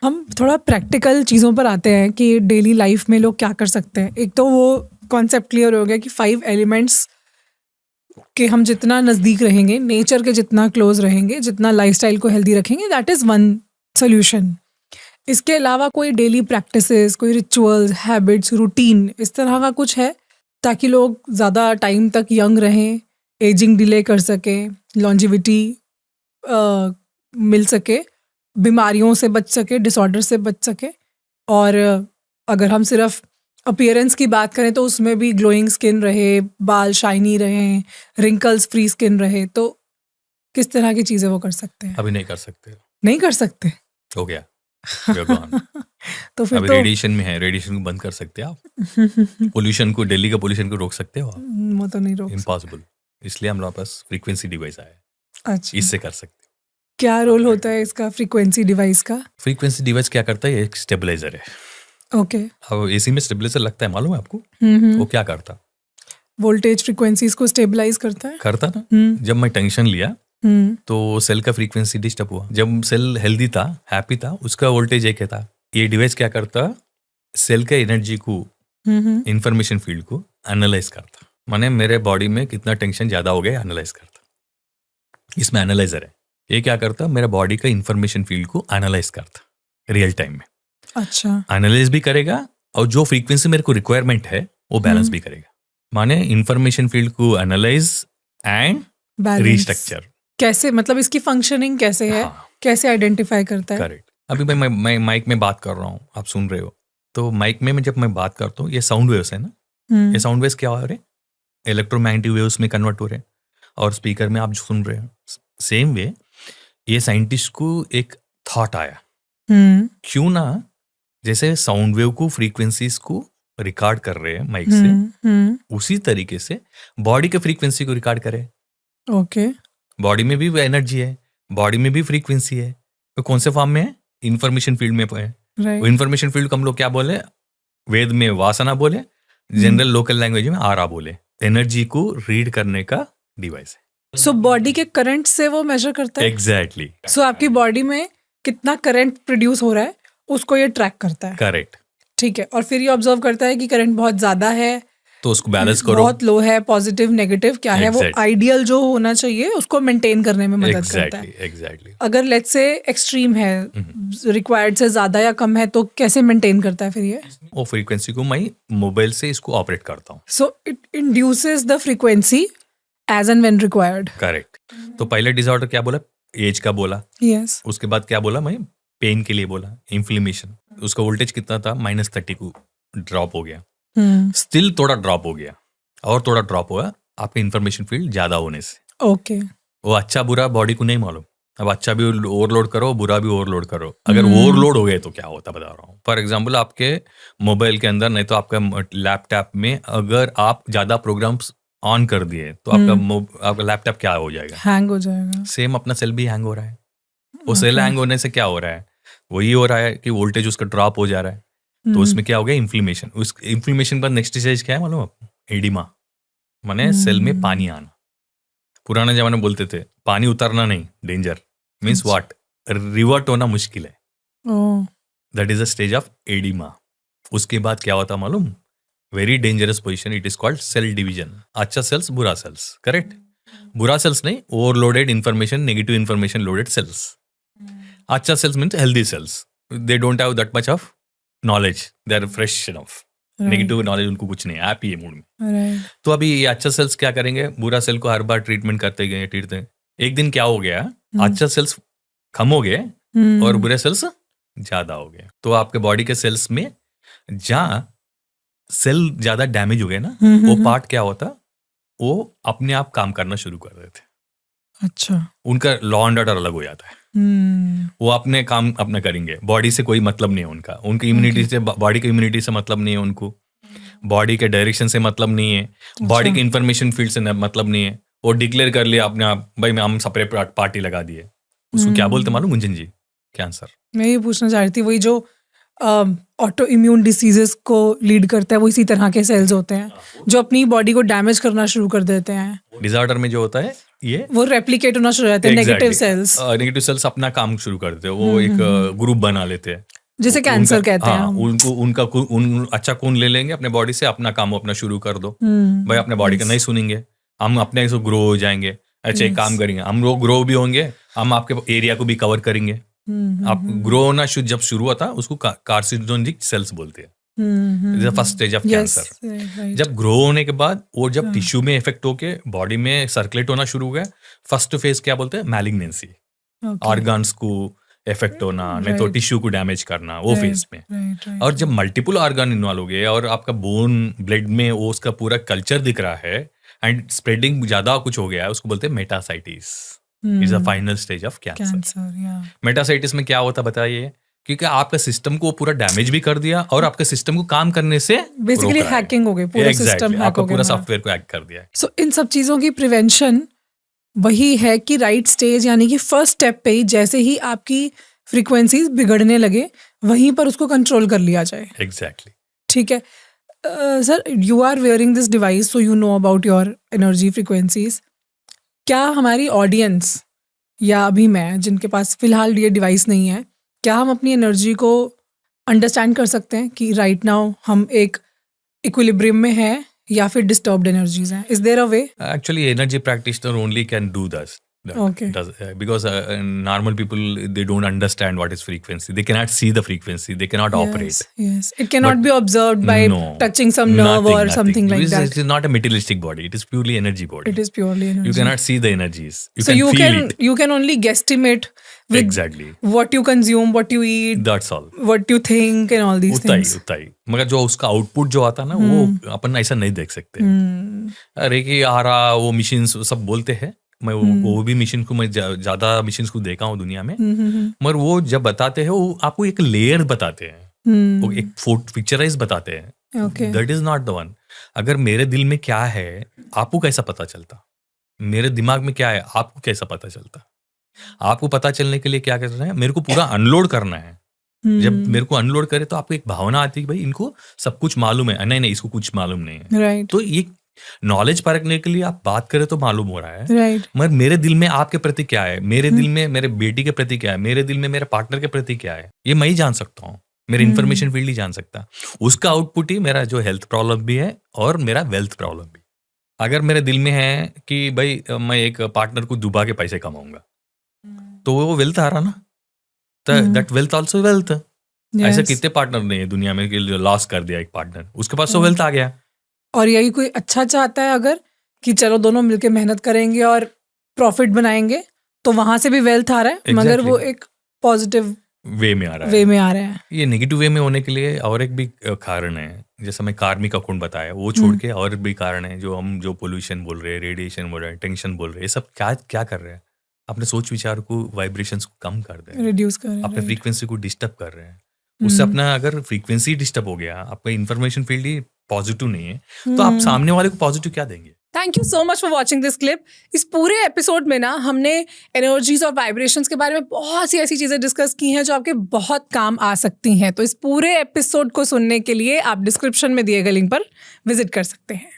हम थोड़ा प्रैक्टिकल चीज़ों पर आते हैं कि डेली लाइफ में लोग क्या कर सकते हैं। एक तो वो कॉन्सेप्ट क्लियर हो गया कि 5 एलिमेंट्स के हम जितना नज़दीक रहेंगे, नेचर के जितना क्लोज रहेंगे, जितना लाइफस्टाइल को हेल्दी रखेंगे, दैट इज़ वन सोल्यूशन। इसके अलावा कोई डेली प्रैक्टिसेस, कोई रिचुअल्स, हैबिट्स, रूटीन इस तरह का कुछ है ताकि लोग ज़्यादा टाइम तक यंग रहें, एजिंग डिले कर सकें, लॉन्जिविटी मिल सके, बीमारियों से बच सके, डिसऑर्डर से बच सके। और अगर हम सिर्फ अपीयरेंस की बात करें तो उसमें भी ग्लोइंग स्किन रहे, बाल शाइनी रहें, रिंकल्स फ्री स्किन रहे, तो किस तरह की चीज़ें वो कर सकते हैं? अभी नहीं कर सकते, नहीं कर सकते। हो गया, we are gone। तो फिर अभी तो रेडिएशन में है, रेडिएशन को बंद कर सकते हैं आप? पोल्यूशन को, दिल्ली का पोल्यूशन को रोक सकते हो आप? वो तो नहीं रोक सकते। इम्पॉसिबल। इसलिए हम लोग पास फ्रीक्वेंसी डिवाइस आया है, अच्छा, इससे कर सकते हो। क्या रोल होता है इसका फ्रीक्वेंसी डिवाइस का? फ्रीक्वेंसी डिवाइस क्या करता है? एक स्टेबलाइजर है। ओके। अब एसी में स्टेबलाइजर लगता है, मालूम है आपको? वो क्या करता वोल्टेज फ्रीक्वेंसीज को स्टेबलाइज करता है। करता ना? हम्म। जब मैं टेंशन लिया हम्म। तो सेल का फ्रीक्वेंसी डिस्टर्ब हुआ। जब सेल हेल्दी था, हैप्पी था, उसका वोल्टेज एक था। ये डिवाइस क्या करता? सेल के एनर्जी को, इंफॉर्मेशन फील्ड को एनालाइज करता। माने मेरे बॉडी में कितना टेंशन ज्यादा हो गया एनालाइज करता। इसमें एनालाइजर है। ये क्या करता? मेरा बॉडी का इंफॉर्मेशन फील्ड को एनालाइज करता रियल टाइम में। अच्छा। एनालाइज भी करेगा और जो फ्रीक्वेंसी मेरे को रिक्वायरमेंट है वो बैलेंस भी करेगा। माने इंफॉर्मेशन फील्ड को एनालाइज एंड रीस्ट्रक्चर। कैसे, मतलब इसकी फंक्शनिंग कैसे है? हाँ। कैसे आइडेंटिफाई करता है? करेक्ट। अभी मैं माइक में बात कर रहा हूँ, आप सुन रहे हो, तो माइक में जब मैं बात करता हूँ, ये साउंड वेव्स है ना, ये साउंड वेव्स क्या हो रहे हैं? इलेक्ट्रोमैग्नेटिक वेव्स में कन्वर्ट हो रहे हैं और स्पीकर में आप सुन रहे हो। सेम वे ये साइंटिस्ट को एक थॉट आया, क्यों ना जैसे साउंड वेव को फ्रीक्वेंसीज को रिकॉर्ड कर रहे हैं माइक से, उसी तरीके से बॉडी के फ्रीक्वेंसी को रिकॉर्ड करे। ओके। बॉडी में भी एनर्जी है, बॉडी में भी फ्रीक्वेंसी है, तो कौन से फॉर्म में है? इंफॉर्मेशन फील्ड में है। वो इंफॉर्मेशन फील्ड को हम लोग क्या बोले? वेद में वासना बोले, जनरल लोकल लैंग्वेज में आरा बोले। एनर्जी को रीड करने का डिवाइस है। सो बॉडी के करंट से वो मेजर करता है। एग्जैक्टली। सो आपकी बॉडी में कितना करंट प्रोड्यूस हो रहा है उसको ये ट्रैक करता है। करेक्ट। ठीक है। और फिर ये ऑब्जर्व करता है कि करंट बहुत ज्यादा है तो उसको बैलेंस करो, बहुत लो है, पॉजिटिव नेगेटिव क्या है, वो आइडियल जो होना चाहिए उसको मेंटेन करने में मदद करता है। एग्जैक्टली। अगर लेट्स से एक्सट्रीम है, रिक्वायर्ड से ज्यादा या कम है, तो कैसे मेंटेन करता है फिर ये? वो फ्रीक्वेंसी को मैं मोबाइल से इसको ऑपरेट करता हूँ। So it induces the frequency as and when required. Correct. तो पहले डिसऑर्डर क्या बोला? एज का बोला। यस। उसके बाद क्या बोला मैं? पेन के लिए बोला, इन्फ्लेमेशन। उसका वोल्टेज कितना था? -30 को ड्रॉप हो गया। स्टिल थोड़ा ड्रॉप हो गया और थोड़ा ड्रॉप हुआ आपके इंफॉर्मेशन फील्ड ज्यादा होने से। ओके। वो अच्छा बुरा बॉडी को नहीं मालूम। अब अच्छा भी ओवरलोड करो, बुरा भी ओवरलोड करो। अगर ओवरलोड हो गए तो क्या होता बता रहा हूँ। फॉर एग्जाम्पल आपके मोबाइल के अंदर, नहीं तो आपका लैपटॉप में अगर आप ज्यादा प्रोग्राम्स ऑन कर दिए तो आपका लैपटॉप क्या हो जाएगा? हैंग हो जाएगा। सेम अपना सेल भी हैंग हो रहा है। वो सेल हैंग होने से क्या हो रहा है? वही हो रहा है कि वोल्टेज उसका ड्रॉप हो जा रहा है। तो उसमें क्या हो गया? इन्फ्लेमेशन। उस इन्फ्लेमेशन का नेक्स्ट स्टेज क्या है मालूम आपको? एडिमा, माने सेल में पानी आना। पुराने जमाने में बोलते थे पानी उतरना नहीं डेंजर, मीन्स व्हाट? रिवर्ट होना मुश्किल है। That is a stage of edema. उसके बाद क्या होता मालूम? Very dangerous position, it is called cell division. अच्छा सेल्स, बुरा सेल्स। करेक्ट। बुरा सेल्स नहीं, overloaded information, negative information loaded cells. अच्छा cells means healthy cells, they don't have that much of knowledge, they are fresh enough. Negative knowledge उनको कुछ नहीं, happy है mood में। तो अभी ये अच्छा सेल्स क्या करेंगे? बुरा सेल को हर बार ट्रीटमेंट करते गए, एक दिन क्या हो गया? अच्छा सेल्स कम हो गए और बुरे सेल्स ज्यादा हो गए। तो आपके बॉडी के सेल्स में जहां सेल ज्यादा डैमेज हो गए ना, वो पार्ट क्या होता? वो अपने आप काम करना शुरू कर रहे थे। अच्छा। उनका लॉ एंड ऑर्डर अलग हो जाता है। वो अपने काम अपना करेंगे, बॉडी से कोई मतलब नहीं है उनका। उनकी इम्यूनिटी से, बॉडी की इम्यूनिटी से मतलब नहीं है उनको, बॉडी के डायरेक्शन से मतलब नहीं है, बॉडी के इंफॉर्मेशन फील्ड से मतलब नहीं है। वो डिक्लेयर कर लिया अपने आप, भाई मैं हम सेपरेट पार्टी लगा दिए। उसको क्या बोलते मालूम गुंजन जी? क्या आंसर? मैं ये पूछना चाह रही थी, वही जो ऑटो इम्यून डिसीजेस को लीड करता है, वो इसी तरह के सेल्स होते हैं जो अपनी बॉडी को डैमेज करना शुरू कर देते हैं। डिसऑर्डर में जो होता है ये वो रेप्लिकेट होना शुरू हो जाते हैं, नेगेटिव सेल्स, नेगेटिव सेल्स अपना काम शुरू कर देते हैं, वो एक ग्रुप बना लेते हैं, जिसे कैंसर कहते हैं हम। उनको उनका अच्छा खून ले लेंगे अपने बॉडी से, अपना काम अपना शुरू कर दो भाई, अपने बॉडी का नहीं सुनेंगे, हम अपने से ग्रो हो जाएंगे। अच्छा एक काम करेंगे, हम लोग ग्रो भी होंगे, हम आपके एरिया को भी कवर करेंगे। आप ग्रो होना जब शुरू होता उसको कार्सिनोजेनिक सेल्स बोलते हैं, फर्स्ट स्टेज ऑफ कैंसर। जब ग्रो होने के बाद वो जब टिश्यू में इफेक्ट होके बॉडी में सर्कुलेट होना शुरू हो गया, फर्स्ट फेज क्या बोलते हैं, मैलिग्नेंसी, ऑर्गन्स को इफेक्ट होना, नहीं तो टिश्यू को डैमेज करना, वो फेज में। और जब मल्टीपल ऑर्गन इन्वॉल्व हो गए और आपका बोन ब्लड में वो उसका पूरा कल्चर दिख रहा है एंड स्प्रेडिंग ज्यादा कुछ हो गया है, उसको बोलते हैं metastasis. Is a final stage of cancer. Metastasis में क्या होता बताइए, क्योंकि आपका सिस्टम को पूरा डैमेज भी कर दिया और आपके सिस्टम को काम करने से बेसिकली हैकिंग हो गई, पूरा सिस्टम हैक हो गया, पूरा सॉफ्टवेयर को हैक कर दिया। सो इन सब चीजों की प्रिवेंशन वही है कि राइट स्टेज यानी कि फर्स्ट स्टेप पे ही जैसे ही आपकी फ्रीक्वेंसीज बिगड़ने लगे वहीं पर उसको कंट्रोल कर लिया जाए। एग्जैक्टली ठीक है sir, you are wearing this device so you know about your energy frequencies. क्या हमारी ऑडियंस या अभी मैं जिनके पास फिलहाल ये डिवाइस नहीं है, क्या हम अपनी एनर्जी को अंडरस्टैंड कर सकते हैं कि राइट नाउ हम एक इक्विलिब्रियम में हैं या फिर डिस्टर्ब्ड एनर्जीज हैं? Is there a way? Actually energy practitioner only can do this. Okay. Because normal people, they don't understand what is frequency. They cannot see the frequency. They cannot operate. Yes. It cannot be observed by touching some nerve or something like that. It is not a materialistic body. It is purely energy body. It is purely energy. You cannot see the energies. You can feel it. You can only guesstimate with exactly what you consume, what you eat. That's all. What you think and all these things. उतना ही मगर जो उसका output जो आता है ना, वो अपन ऐसा नहीं देख सकते। अरे कि आ रहा वो मशीन सब बोलते हैं, मैं वो भी मशीन को, मैं ज्यादा मशीन को देखा हूँ दुनिया में, मगर वो जब बताते हैं वो आपको एक लेयर बताते हैं, वो एक पिक्चराइज बताते हैं। That is not the one. अगर मेरे दिल में क्या है आपको कैसा पता चलता, मेरे दिमाग में क्या है आपको कैसा पता चलता? आपको पता चलने के लिए क्या करना है, मेरे को पूरा अनलोड करना है। जब मेरे को अनलोड करे तो आपको एक भावना आती है कि भाई इनको सब कुछ मालूम है, नहीं इसको कुछ मालूम नहीं है। तो ये नॉलेज परखने के लिए आप बात करें तो मालूम हो रहा है, मगर मेरे दिल में आपके प्रति क्या है, मेरे दिल में मेरे बेटी के प्रति क्या है, मेरे दिल में मेरे पार्टनर के प्रति क्या है, ये मैं ही जान सकता हूँ। मेरे इन्फॉर्मेशन फील्ड ही जान सकता। उसका आउटपुट ही मेरा जो हेल्थ प्रॉब्लम भी है और मेरा वेल्थ प्रॉब्लम भी। अगर मेरे दिल में है कि भाई मैं एक पार्टनर को डुबा के पैसे कमाऊंगा, तो वो वेल्थ आ रहा ना, दैट वेल्थ आल्सो वेल्थ। ऐसे कितने पार्टनर नहीं है दुनिया में कि लॉस कर दिया एक पार्टनर, उसके पास तो वेल्थ आ गया। और यही कोई अच्छा चाहता है अगर कि चलो दोनों मिलके मेहनत करेंगे और प्रॉफिट बनाएंगे, तो वहां से भी वेल्थ आ रहा है, मगर वो एक पॉजिटिव वे में आ रहा है। ये नेगेटिव वे में होने के लिए और एक भी कारण है, जैसे मैं कार्मिक अकाउंट बताया, वो छोड़ के और भी कारण है। जो हम जो पोल्यूशन बोल रहे हैं, रेडिएशन बोल रहे हैं, टेंशन बोल रहे हैं, ये सब क्या कर रहे हैं? अपने सोच विचार को, वाइब्रेशंस को कम कर रहे हैं, रिड्यूस कर रहे हैं, अपने फ्रीक्वेंसी को डिस्टर्ब कर रहे हैं। उससे अपना अगर फ्रीक्वेंसी डिस्टर्ब हो गया, आपका इन्फॉर्मेशन फील्ड ही पॉजिटिव नहीं है, तो आप सामने वाले को पॉजिटिव क्या देंगे? Thank you so much for watching this clip. इस पूरे एपिसोड में ना हमने एनर्जीज और वाइब्रेशंस के बारे में बहुत सी ऐसी चीज़ें डिस्कस की हैं जो आपके बहुत काम आ सकती हैं। तो इस पूरे एपिसोड को सुनने के लिए आप डिस्क्रिप्शन में दिए गए लिंक पर विजिट कर सकते हैं।